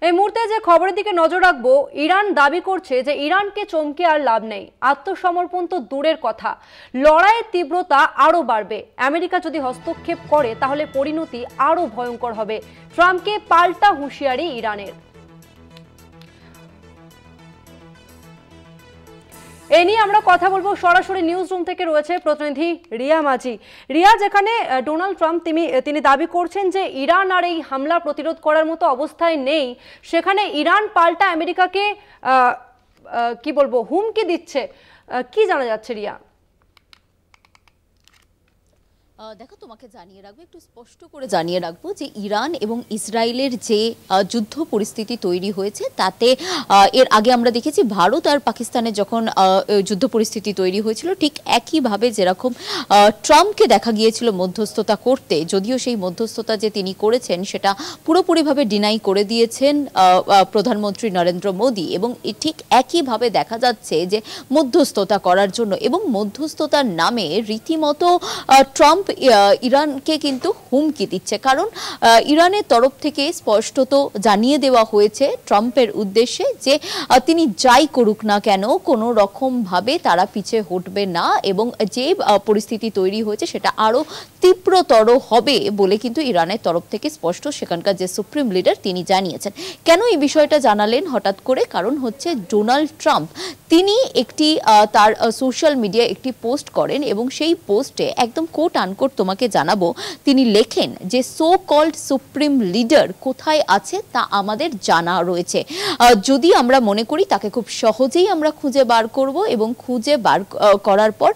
এই মুহূর্তে যে খবরের দিকে নজর রাখবো, ইরান দাবি করছে যে ইরানকে চমকে আর লাভ নেই, আত্মসমর্পণ তো দূরের কথা, লড়াইয়ের তীব্রতা আরো বাড়বে। আমেরিকা যদি হস্তক্ষেপ করে তাহলে পরিণতি আরো ভয়ঙ্কর হবে। ট্রাম্পকে পাল্টা হুঁশিয়ারি ইরানের। এ নিয়ে আমরা কথা বলবো, সরাসরি নিউজ রুম থেকে রয়েছে প্রতিনিধি রিয়া মাঝি। রিয়া, যেখানে ডোনাল্ড ট্রাম্প তিনি দাবি করছেন যে ইরান আর এই হামলা প্রতিরোধ করার মতো অবস্থায় নেই, সেখানে ইরান পাল্টা আমেরিকাকে কি বলবো হুমকি দিচ্ছে, কি জানা যাচ্ছে রিয়া? দেখো, তোমাকে জানিয়ে রাখবো, একটু স্পষ্ট করে জানিয়ে রাখবো যে ইরান এবং ইসরায়েলের যে যুদ্ধ পরিস্থিতি তৈরি হয়েছে তাতে এর আগে আমরা দেখেছি ভারত আর পাকিস্তানের যখন যুদ্ধ পরিস্থিতি তৈরি হয়েছিল ঠিক একইভাবে যেরকম ট্রাম্পকে দেখা গিয়েছিল মধ্যস্থতা করতে, যদিও সেই মধ্যস্থতা যে তিনি করেছেন সেটা পুরোপুরিভাবে ডিনাই করে দিয়েছেন প্রধানমন্ত্রী নরেন্দ্র মোদী, এবং ঠিক একইভাবে দেখা যাচ্ছে যে মধ্যস্থতা করার জন্য এবং মধ্যস্থতার নামে রীতিমতো ট্রাম্প ইরানকে কিন্তু হুমকি দিচ্ছে। কারণ ইরানের তরফ থেকে স্পষ্টত জানিয়ে দেওয়া হয়েছে ট্রাম্পের উদ্দেশ্যে যে তিনি যাই করুক না কেন কোনো রকম ভাবে তারা পিছে হটবে না, এবং যে পরিস্থিতি তৈরি হয়েছে সেটা আরো তীব্রতর হবে বলে কিন্তু ইরানের তরফ থেকে স্পষ্ট সেখানকার যে সুপ্রিম লিডার তিনি জানিয়েছেন। কেন এই বিষয়টা জানালেন হঠাৎ করে? কারণ হচ্ছে ডোনাল্ড ট্রাম্প তিনি একটি তার সোশ্যাল মিডিয়ায় একটি পোস্ট করেন এবং সেই পোস্টে একদম কোট আনকোট তোমাকে জানাবো, তিনি লেখেন যে সো কল্ড সুপ্রিম লিডার কোথায় আছে তা আমাদের জানা রয়েছে, যদি আমরা মনে করি তাকে খুব সহজেই আমরা খুঁজে বার করব এবং খুঁজে বার করার পর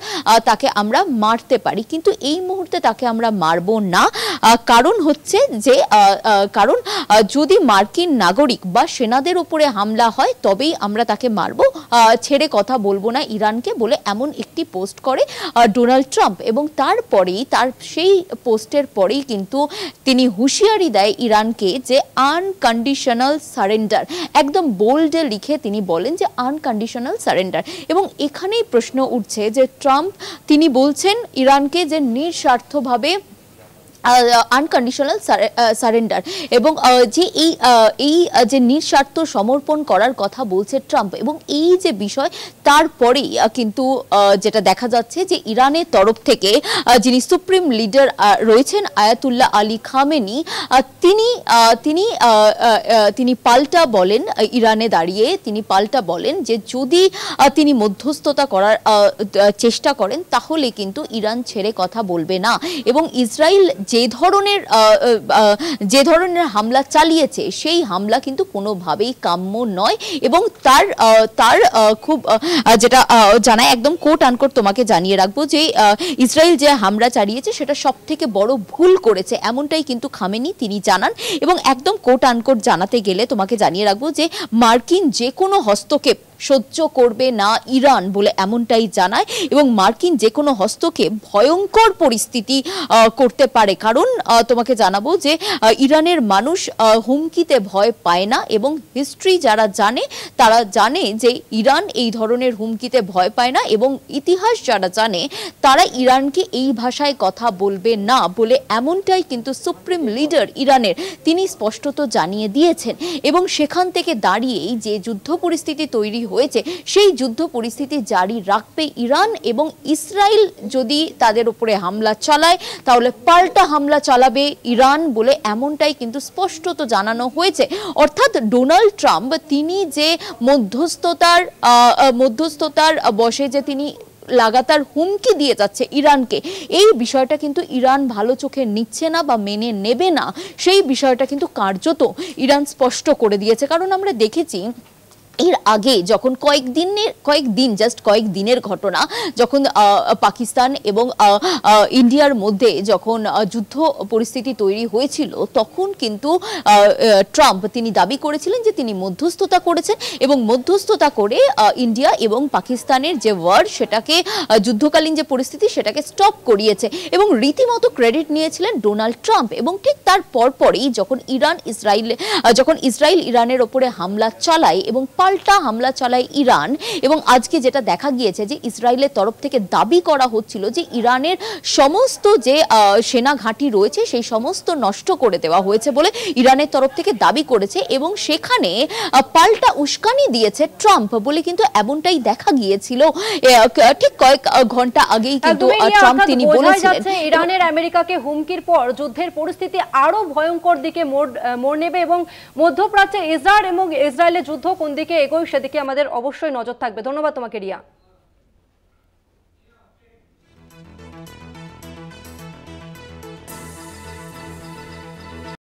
তাকে আমরা মারতে পারি, কিন্তু এই মুহূর্তে তাকে আমরা মারবো না। কারণ হচ্ছে যে কারণ যদি মার্কিন নাগরিক বা সেনাদের উপরে হামলা হয় তবেই আমরা তাকে মারবো, ছেড়ে কথা বলবো না ইরানকে, বলে এমন একটি পোস্ট করে ডোনাল্ড ট্রাম্প। এবং তারপরেই তার সেই পোস্টের পরেই কিন্তু তিনি হুঁশিয়ারি দেয় ইরানকে যে আনকন্ডিশনাল সারেন্ডার, একদম বোল্ডে লিখে তিনি বলেন যে আনকন্ডিশনাল সারেন্ডার। এবং এখানেই প্রশ্ন উঠছে যে ট্রাম্প তিনি বলছেন ইরানকে যে নিঃস্বার্থভাবে আনকন্ডিশনাল সারেন্ডার, এবং যে এই যে নিঃস্বার্থ সমর্পণ করার কথা বলছে ট্রাম্প, এবং এই যে বিষয় তারপরেই কিন্তু যেটা দেখা যাচ্ছে যে ইরানের তরফ থেকে যিনি সুপ্রিম লিডার রয়েছেন আয়াতুল্লাহ আলী খামেনি, তিনি পাল্টা বলেন, ইরানে দাঁড়িয়ে তিনি পাল্টা বলেন যে যদি তিনি মধ্যস্থতা করার চেষ্টা করেন তাহলে কিন্তু ইরান ছেড়ে কথা বলবে না, এবং ইসরায়েল যে ধরনের হামলা চালিয়েছে সেই হামলা কিন্তু কোনোভাবেই কাম্য নয়, এবং তার খুব যেটা জানায় একদম কোট আনকোট তোমাকে জানিয়ে রাখবো যে ইসরায়েল যে হামলা চালিয়েছে সেটা সব থেকে বড় ভুল করেছে, এমনটাই কিন্তু খামেনি তিনি জানান। এবং একদম কোট আনকোট জানাতে গেলে তোমাকে জানিয়ে রাখবো যে মার্কিন যে কোনো হস্তক্ষেপ সহ্য করবে না ইরান বলে এমনটাই জানায়, এবং মার্কিন যে কোনো হস্তক্ষেপ ভয়ঙ্কর পরিস্থিতি করতে পারে। কারণ তোমাকে জানাবো যে ইরানের মানুষ হুমকিতে ভয় পায় না, এবং হিস্ট্রি যারা জানে তারা জানে যে ইরান এই ধরনের হুমকিতে ভয় পায় না, এবং ইতিহাস যারা জানে তারা ইরানকে এই ভাষায় কথা বলবে না বলে এমনটাই কিন্তু সুপ্রিম লিডার ইরানের তিনি স্পষ্টত জানিয়ে দিয়েছেন। এবং সেখান থেকে দাঁড়িয়েই যে যুদ্ধ পরিস্থিতি তৈরি হয়েছে সেই যুদ্ধ পরিস্থিতি জারি রাখবে ইরান, এবং ইসরায়েল যদি তাদের উপরে হামলা চালায় তাহলে পাল্টা হামলা চালাবে ইরান বলে এমনটাই কিন্তু স্পষ্টত জানানো হয়েছে। অর্থাৎ ডোনাল্ড ট্রাম্প তিনি যে মধ্যস্থতার বসে যে তিনি লাগাতার হুমকি দিয়ে যাচ্ছে ইরানকে, এই বিষয়টা কিন্তু ইরান ভালো চোখে নিচ্ছে না বা মেনে নেবে না, সেই বিষয়টা কিন্তু কার্যত ইরান স্পষ্ট করে দিয়েছে। কারণ আমরা দেখেছি এর আগে যখন কয়েকদিনের ঘটনা, যখন পাকিস্তান এবং ইন্ডিয়ার মধ্যে যখন যুদ্ধ পরিস্থিতি তৈরি হয়েছিল তখন কিন্তু ট্রাম্প তিনি দাবি করেছিলেন যে তিনি মধ্যস্থতা করেছেন, এবং মধ্যস্থতা করে ইন্ডিয়া এবং পাকিস্তানের যে ওয়ার সেটাকে যুদ্ধকালীন যে পরিস্থিতি সেটাকে স্টপ করিয়েছে, এবং রীতিমতো ক্রেডিট নিয়েছিলেন ডোনাল্ড ট্রাম্প। এবং ঠিক তার পরপরই যখন ইসরায়েল ইরানের ওপরে হামলা চালায় এবং পাল্টা হামলা চালায় ইরান। এবং আজকে যেটা দেখা গিয়েছে যে ইসরায়েলের তরফ থেকে দাবি করা হচ্ছিল যে ইরানের সমস্ত যে সেনা ঘাঁটি রয়েছে সেই সমস্ত নষ্ট করে দেওয়া হয়েছে বলে ইরানের তরফ থেকে দাবি করেছে, এবং সেখানে পাল্টা উস্কানি দিয়েছে ট্রাম্প বলে কিন্তু এমনটাই দেখা গিয়েছিল ঠিক কয়েক ঘন্টা আগেই কিন্তু ট্রাম্প তিনি বলেছিলেন। ইরানের আমেরিকাকে হুমকির পর যুদ্ধের পরিস্থিতি আরো ভয়ঙ্কর দিকে মোড় নেবে এবং মধ্যপ্রাচ্যে ইসরায়েল এবং ইসরায়েলের যুদ্ধ কোন দিকে এগোয় সেদিকে আমাদের অবশ্যই নজর থাকবে। ধন্যবাদ তোমাকে রিয়া।